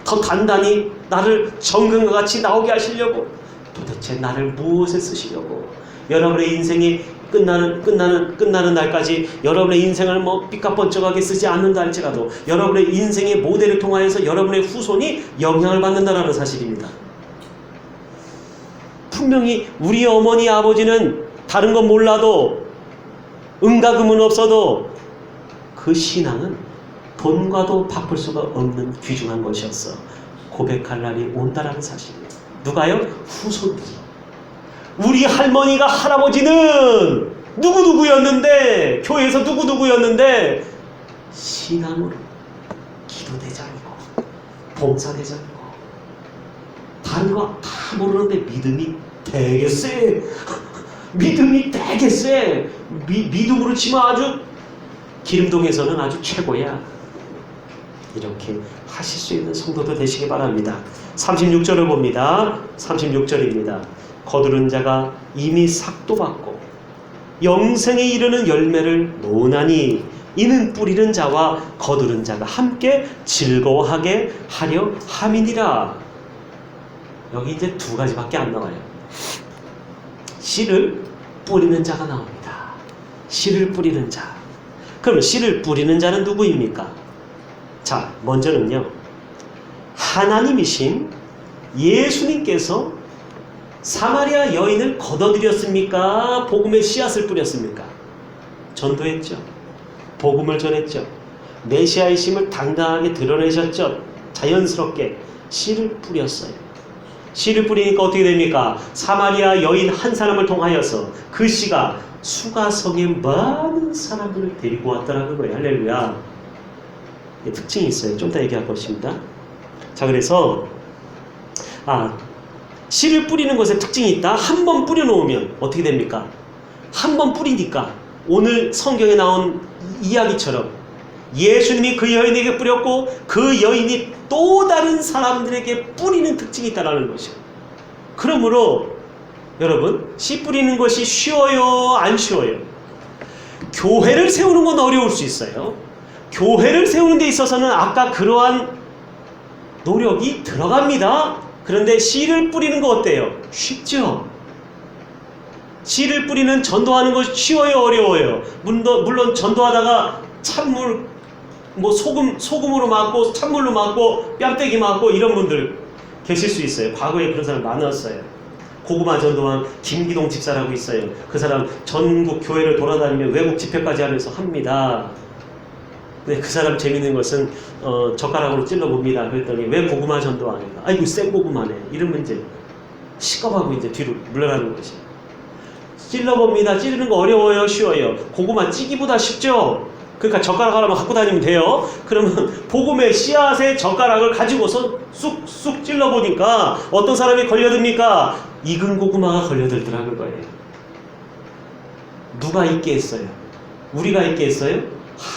더 단단히 나를 정금과 같이 나오게 하시려고. 도대체 나를 무엇에 쓰시려고. 여러분의 인생이 끝나는 날까지 여러분의 인생을 삐까뻔쩍하게 쓰지 않는다 할지라도 여러분의 인생의 모델을 통하여서 여러분의 후손이 영향을 받는다는 사실입니다. 분명히 우리 어머니 아버지는 다른 건 몰라도 은과 금은 없어도 그 신앙은 돈과도 바꿀 수가 없는 귀중한 것이었어. 고백할 날이 온다라는 사실이에요. 누가요? 후손들이. 우리 할머니가 할아버지는 누구누구였는데, 교회에서 누구누구였는데 신앙으로 기도대장이고 봉사대장이고 다른 거 다 모르는데 믿음이 되게 세. 믿음이 되게 세. 믿음으로 치면 아주 기름동에서는 아주 최고야. 이렇게 하실 수 있는 성도도 되시기 바랍니다. 36절을 봅니다. 36절입니다. 거두른 자가 이미 삭도 받고 영생에 이르는 열매를 모으나니 이는 뿌리는 자와 거두른 자가 함께 즐거워하게 하려 함이니라. 여기 이제 두 가지밖에 안 나와요. 씨를 뿌리는 자가 나옵니다. 씨를 뿌리는 자. 그러면 씨를 뿌리는 자는 누구입니까? 자, 먼저는요, 하나님이신 예수님께서 사마리아 여인을 거둬들였습니까? 복음의 씨앗을 뿌렸습니까? 전도했죠. 복음을 전했죠. 메시아이심을 당당하게 드러내셨죠. 자연스럽게 씨를 뿌렸어요. 씨를 뿌리니까 어떻게 됩니까? 사마리아 여인 한 사람을 통하여서 그 씨가 수가성에 많은 사람들을 데리고 왔다는 거예요. 할렐루야. 특징이 있어요. 좀 이따 얘기할 것입니다. 자, 그래서 씨를 뿌리는 것에 특징이 있다. 한 번 뿌려놓으면 어떻게 됩니까? 한 번 뿌리니까 오늘 성경에 나온 이야기처럼 예수님이 그 여인에게 뿌렸고 그 여인이 또 다른 사람들에게 뿌리는 특징이 있다는 것이에요. 그러므로 여러분, 씨 뿌리는 것이 쉬워요? 안 쉬워요? 교회를 세우는 건 어려울 수 있어요. 교회를 세우는 데 있어서는 아까 그러한 노력이 들어갑니다. 그런데 씨를 뿌리는 거 어때요? 쉽죠? 씨를 뿌리는 전도하는 거 쉬워요? 어려워요? 물론 전도하다가 찬물, 소금으로 맞고 찬물로 맞고 뺨때기 맞고 이런 분들 계실 수 있어요. 과거에 그런 사람 많았어요. 고구마 전도한 김기동 집사라고 있어요. 그 사람 전국 교회를 돌아다니며 외국 집회까지 하면서 합니다. 근데 그 사람 재밌는 것은 젓가락으로 찔러봅니다. 그랬더니 왜 고구마 전도하는가? 아이고 생 고구마네. 이러면 이제 시겁하고 이제 뒤로 물러나는 것이. 찔러봅니다. 찌르는 거 어려워요? 쉬워요? 고구마 찌기보다 쉽죠? 그러니까 젓가락 하나만 갖고 다니면 돼요. 그러면 복음의 씨앗의 젓가락을 가지고서 쑥쑥 찔러보니까 어떤 사람이 걸려듭니까? 익은 고구마가 걸려들더라는 거예요. 누가 있게 했어요? 우리가 있게 했어요?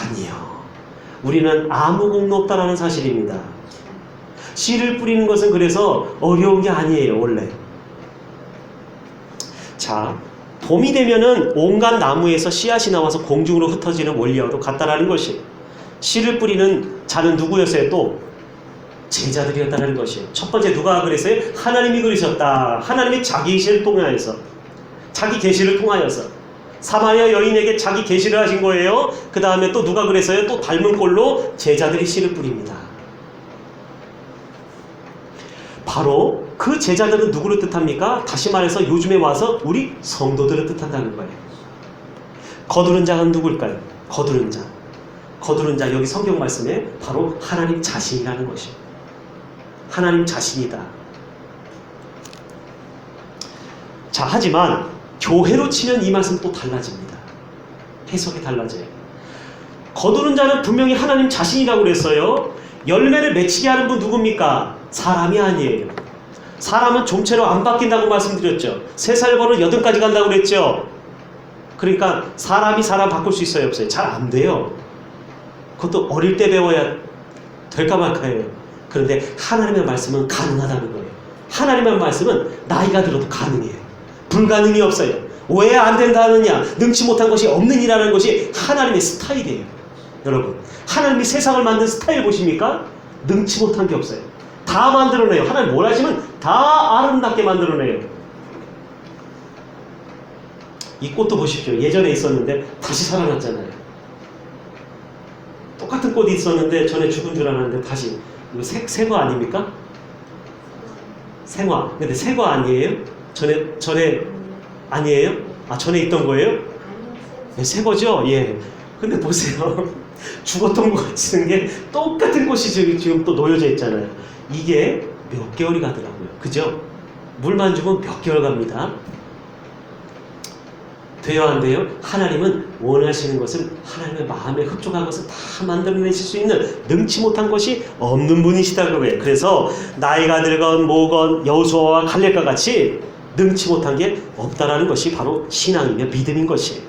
아니요. 우리는 아무 공로 없다라는 사실입니다. 씨를 뿌리는 것은 그래서 어려운 게 아니에요, 원래. 자, 봄이 되면은 온갖 나무에서 씨앗이 나와서 공중으로 흩어지는 원리와도 같다라는 것이. 씨를 뿌리는 자는 누구였어요? 또 제자들이었다는 것이에요. 첫 번째 누가 그랬어요? 하나님이 그러셨다. 하나님이 자기 계시를 통하여서, 자기 계시를 통하여서 사마리아 여인에게 자기 계시를 하신 거예요. 그 다음에 또 누가 그랬어요? 또 닮은 꼴로 제자들이 씨를 뿌립니다. 바로 그 제자들은 누구를 뜻합니까? 다시 말해서 요즘에 와서 우리 성도들을 뜻한다는 거예요. 거두는 자가 누굴까요? 거두는 자. 거두는 자, 여기 성경 말씀에 바로 하나님 자신이라는 것이에요. 하나님 자신이다. 자, 하지만 교회로 치면 이 말씀 또 달라집니다. 해석이 달라져요. 거두는 자는 분명히 하나님 자신이라고 그랬어요. 열매를 맺히게 하는 분 누굽니까? 사람이 아니에요. 사람은 좀채로 안 바뀐다고 말씀드렸죠. 3살 버릇 8까지 간다고 그랬죠. 그러니까 사람이 사람 바꿀 수 있어요, 없어요? 잘 안 돼요. 그것도 어릴 때 배워야 될까 말까예요. 그런데 하나님의 말씀은 가능하다는 거예요. 하나님의 말씀은 나이가 들어도 가능해요. 불가능이 없어요. 왜 안 된다느냐? 능치 못한 것이 없느니라는 것이 하나님의 스타일이에요. 여러분, 하나님이 세상을 만든 스타일 보십니까? 능치 못한 게 없어요. 다 만들어내요. 하나님 뭘 하시면 다 아름답게 만들어내요. 이 꽃도 보십시오. 예전에 있었는데 다시 살아났잖아요. 똑같은 꽃이 있었는데 전에 죽은 줄 알았는데 다시. 이거 새거 아닙니까? 생화. 근데 새거 아니에요? 전에 아니에요? 아, 전에 있던 거예요? 네, 새거죠? 예. 근데 보세요. 죽었던 것 같은 게 똑같은 꽃이 지금 또 놓여져 있잖아요. 이게 몇 개월이 가더라고요. 그죠? 물만 주면 몇 개월 갑니다. 돼요, 안 돼요? 하나님은 원하시는 것을, 하나님의 마음에 흡족한 것을 다 만들어내실 수 있는 능치 못한 것이 없는 분이시다고 해요. 그래서 나이가 들건 뭐건 여호수아와 갈렙과 같이 능치 못한 게 없다라는 것이 바로 신앙이며 믿음인 것이에요.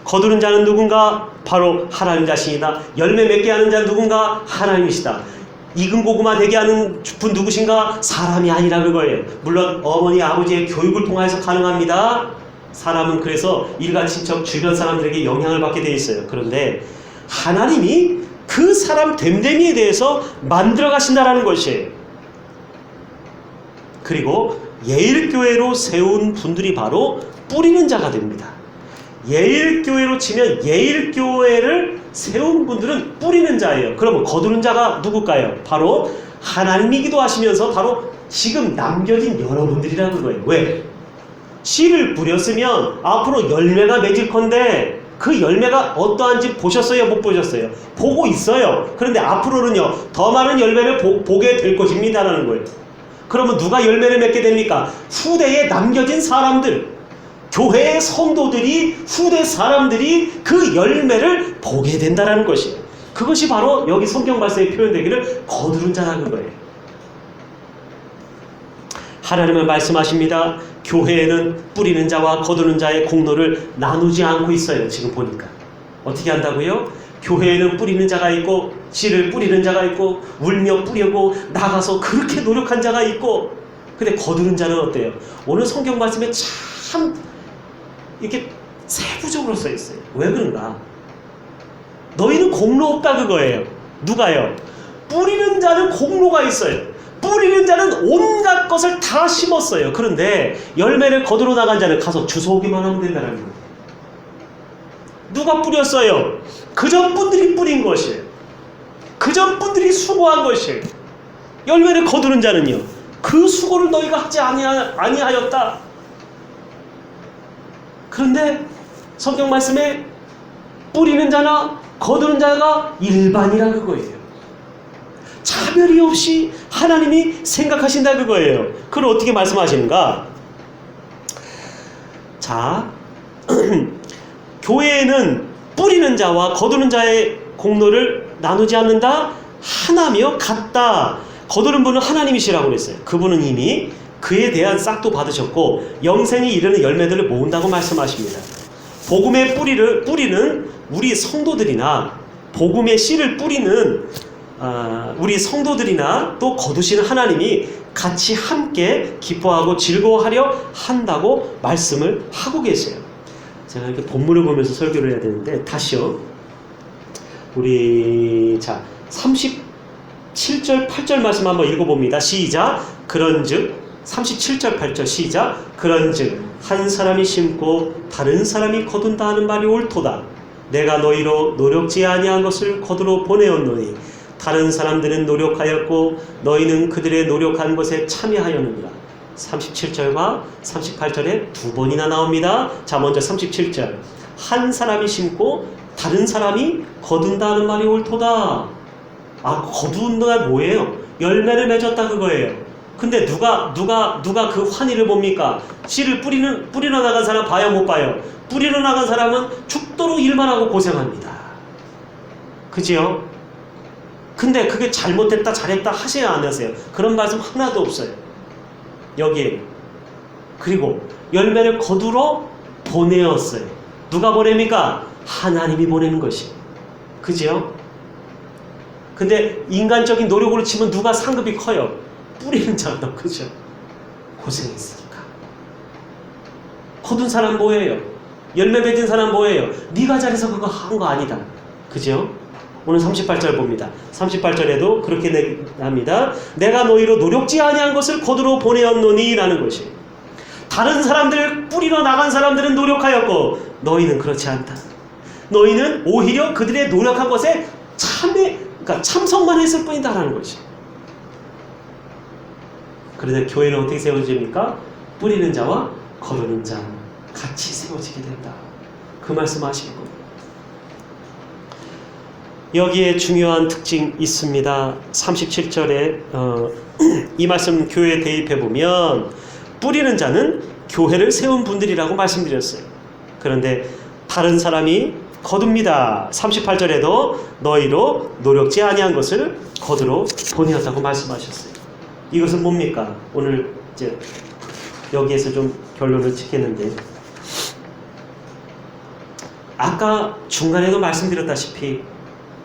거두는 자는 누군가? 바로 하나님 자신이다. 열매 맺게 하는 자는 누군가? 하나님이시다. 익은 고구마 되게 하는 분 누구신가? 사람이 아니라 그거예요. 물론 어머니 아버지의 교육을 통해서 가능합니다. 사람은 그래서 일가 친척 주변 사람들에게 영향을 받게 되어 있어요. 그런데 하나님이 그 사람 됨됨이에 대해서 만들어 가신다라는 것이에요. 그리고 예일교회로 세운 분들이 바로 뿌리는 자가 됩니다. 예일교회로 치면 예일교회를 세운 분들은 뿌리는 자예요. 그러면 거두는 자가 누굴까요? 바로 하나님이기도 하시면서 바로 지금 남겨진 여러분들이라는 거예요. 왜? 씨를 뿌렸으면 앞으로 열매가 맺을 건데 그 열매가 어떠한지 보셨어요? 못 보셨어요? 보고 있어요. 그런데 앞으로는요, 더 많은 열매를 보게 될 것입니다라는 거예요. 그러면 누가 열매를 맺게 됩니까? 후대에 남겨진 사람들, 교회의 성도들이, 후대 사람들이 그 열매를 보게 된다는 것이에요. 그것이 바로 여기 성경 말씀에 표현되기를 거두는 자라는 거예요. 하나님은 말씀하십니다. 교회에는 뿌리는 자와 거두는 자의 공로를 나누지 않고 있어요. 지금 보니까 어떻게 한다고요? 교회에는 뿌리는 자가 있고, 씨를 뿌리는 자가 있고, 울며 뿌리고 나가서 그렇게 노력한 자가 있고, 근데 거두는 자는 어때요? 오늘 성경 말씀에 참 이렇게 세부적으로 써 있어요. 왜 그런가? 너희는 공로 없다 그거예요. 누가요? 뿌리는 자는 공로가 있어요. 뿌리는 자는 온갖 것을 다 심었어요. 그런데 열매를 거두러 나간 자는 가서 주워오기만 하면 된다는 거예요. 누가 뿌렸어요? 그전 분들이 뿌린 것이에요. 그전 분들이 수고한 것이에요. 열매를 거두는 자는요, 그 수고를 너희가 하지 아니하였다. 그런데 성경 말씀에 뿌리는 자나 거두는 자가 일반이라 그거예요. 차별이 없이 하나님이 생각하신다 그거예요. 그걸 어떻게 말씀하시는가? 자, 교회에는 뿌리는 자와 거두는 자의 공로를 나누지 않는다. 하나며 같다. 거두는 분은 하나님이시라고 그랬어요. 그분은 이미 그에 대한 싹도 받으셨고 영생이 이르는 열매들을 모은다고 말씀하십니다. 복음의 뿌리는 우리 성도들이나 복음의 씨를 뿌리는 우리 성도들이나 또 거두시는 하나님이 같이 함께 기뻐하고 즐거워하려 한다고 말씀을 하고 계세요. 제가 이렇게 본문을 보면서 설교를 해야 되는데 다시요. 우리 30 7절 8절 말씀 한번 읽어봅니다. 시작. 그런즉 37절 8절 시작. 그런즉 한 사람이 심고 다른 사람이 거둔다 하는 말이 옳도다. 내가 너희로 노력지 아니한 것을 거두러 보내었노니 다른 사람들은 노력하였고 너희는 그들의 노력한 것에 참여하였느니라. 37절과 38절에 두 번이나 나옵니다. 자, 먼저 37절. 한 사람이 심고 다른 사람이 거둔다 하는 말이 옳도다. 거둔다가 뭐예요? 열매를 맺었다 그거예요. 근데 누가 그 환희를 봅니까? 씨를 뿌리러 나간 사람 봐요, 못 봐요? 뿌리러 나간 사람은 죽도록 일만 하고 고생합니다. 그지요? 근데 그게 잘못됐다 잘했다 하세요 안 하세요? 그런 말씀 하나도 없어요. 여기에. 그리고 열매를 거두러 보내었어요. 누가 보냅니까? 하나님이 보내는 것이. 그지요? 근데 인간적인 노력으로 치면 누가 상급이 커요? 뿌리는 자가. 그죠? 고생했으니까. 거둔 사람 뭐예요? 열매 맺은 사람 뭐예요? 네가 잘해서 그거 한 거 아니다. 그죠? 오늘 38절 봅니다. 38절에도 그렇게 합니다. 내가 너희로 노력지 아니한 것을 거두러 보내었노니 라는 것이. 다른 사람들 뿌리러 나간 사람들은 노력하였고 너희는 그렇지 않다. 너희는 오히려 그들의 노력한 것에 그러니까 참석만 했을 뿐이다 라는 것이. 그런데 교회는 어떻게 세워집니까? 뿌리는 자와 거두는 자 같이 세워지게 된다. 그 말씀 하시는 겁니다. 여기에 중요한 특징이 있습니다. 37절에 이 말씀 교회에 대입해 보면 뿌리는 자는 교회를 세운 분들이라고 말씀드렸어요. 그런데 다른 사람이 거둡니다. 38절에도 너희로 노력지 아니한 것을 거두러 보내었다고 말씀하셨어요. 이것은 뭡니까? 오늘 이제 여기에서 좀 결론을 짓겠는데, 아까 중간에도 말씀드렸다시피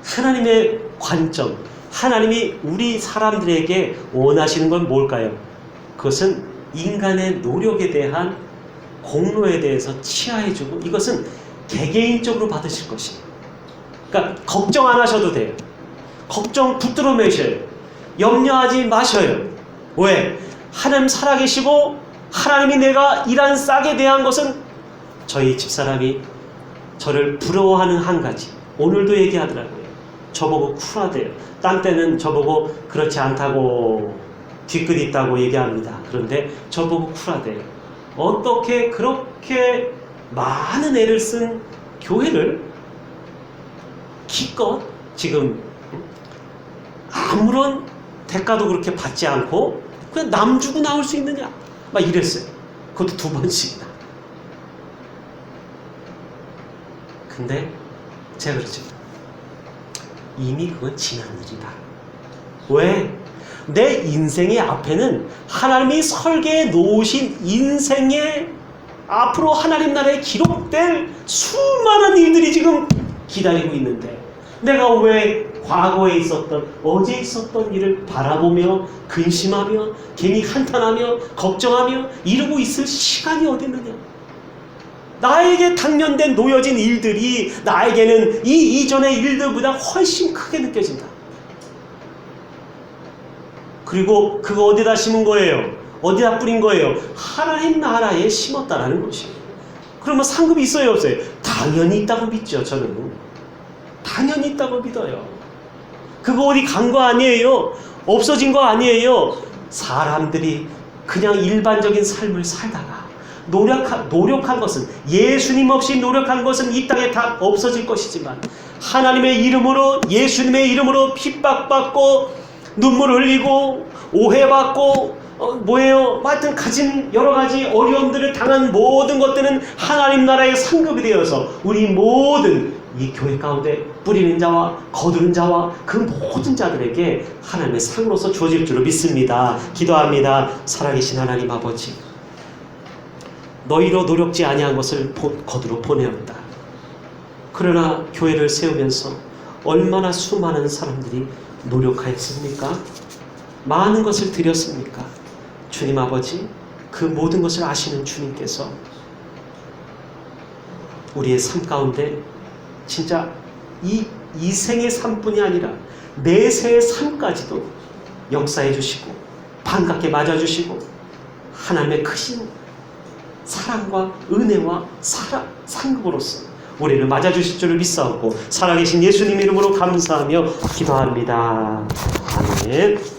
하나님의 관점, 하나님이 우리 사람들에게 원하시는 건 뭘까요? 그것은 인간의 노력에 대한 공로에 대해서 치하해주고 이것은 개개인적으로 받으실 것이에요. 그러니까 걱정 안 하셔도 돼요. 걱정 붙들어 매셔요. 염려하지 마셔요. 왜? 하나님 살아계시고 하나님이 내가 일한 싹에 대한 것은 저희 집사람이 저를 부러워하는 한 가지, 오늘도 얘기하더라고요. 저보고 쿨하대요. 딴 때는 저보고 그렇지 않다고 뒤끝 있다고 얘기합니다. 그런데 저보고 쿨하대요. 어떻게 그렇게 많은 애를 쓴 교회를 기껏 지금 아무런 대가도 그렇게 받지 않고 그냥 남 주고 나올 수 있느냐 막 이랬어요. 그것도 2번씩이나. 근데 제가 그러죠. 이미 그건 지난 일이다. 왜? 내 인생의 앞에는 하나님이 설계해 놓으신 인생의 앞으로 하나님 나라에 기록될 수많은 일들이 지금 기다리고 있는데 내가 왜 과거에 있었던 어제 있었던 일을 바라보며 근심하며 괜히 한탄하며 걱정하며 이러고 있을 시간이 어디 있느냐. 나에게 당면된 놓여진 일들이 나에게는 이 이전의 일들보다 훨씬 크게 느껴진다. 그리고 그거 어디다 심은 거예요? 어디다 뿌린 거예요? 하나님 나라에 심었다라는 것이에요. 그러면 상급이 있어요, 없어요? 당연히 있다고 믿죠, 저는. 당연히 있다고 믿어요. 그거 어디 간 거 아니에요? 없어진 거 아니에요? 사람들이 그냥 일반적인 삶을 살다가 노력한 것은, 예수님 없이 노력한 것은 이 땅에 다 없어질 것이지만 하나님의 이름으로, 예수님의 이름으로 핍박받고 눈물 흘리고 오해받고 하여튼 가진 여러 가지 어려움들을 당한 모든 것들은 하나님 나라의 상급이 되어서 우리 모든 이 교회 가운데 뿌리는 자와 거두는 자와 그 모든 자들에게 하나님의 상으로서 주어질 줄로 믿습니다. 기도합니다. 살아계신 하나님 아버지, 너희로 노력지 아니한 것을 거두러 보내었다. 그러나 교회를 세우면서 얼마나 수많은 사람들이 노력하였습니까? 많은 것을 드렸습니까? 주님 아버지, 그 모든 것을 아시는 주님께서 우리의 삶 가운데 진짜 이 생의 삶뿐이 아니라 내세의 삶까지도 역사해 주시고 반갑게 맞아주시고 하나님의 크신 사랑과 은혜와 상급으로서 우리를 맞아주실 줄을 믿사옵고 살아계신 예수님 이름으로 감사하며 기도합니다. 아멘.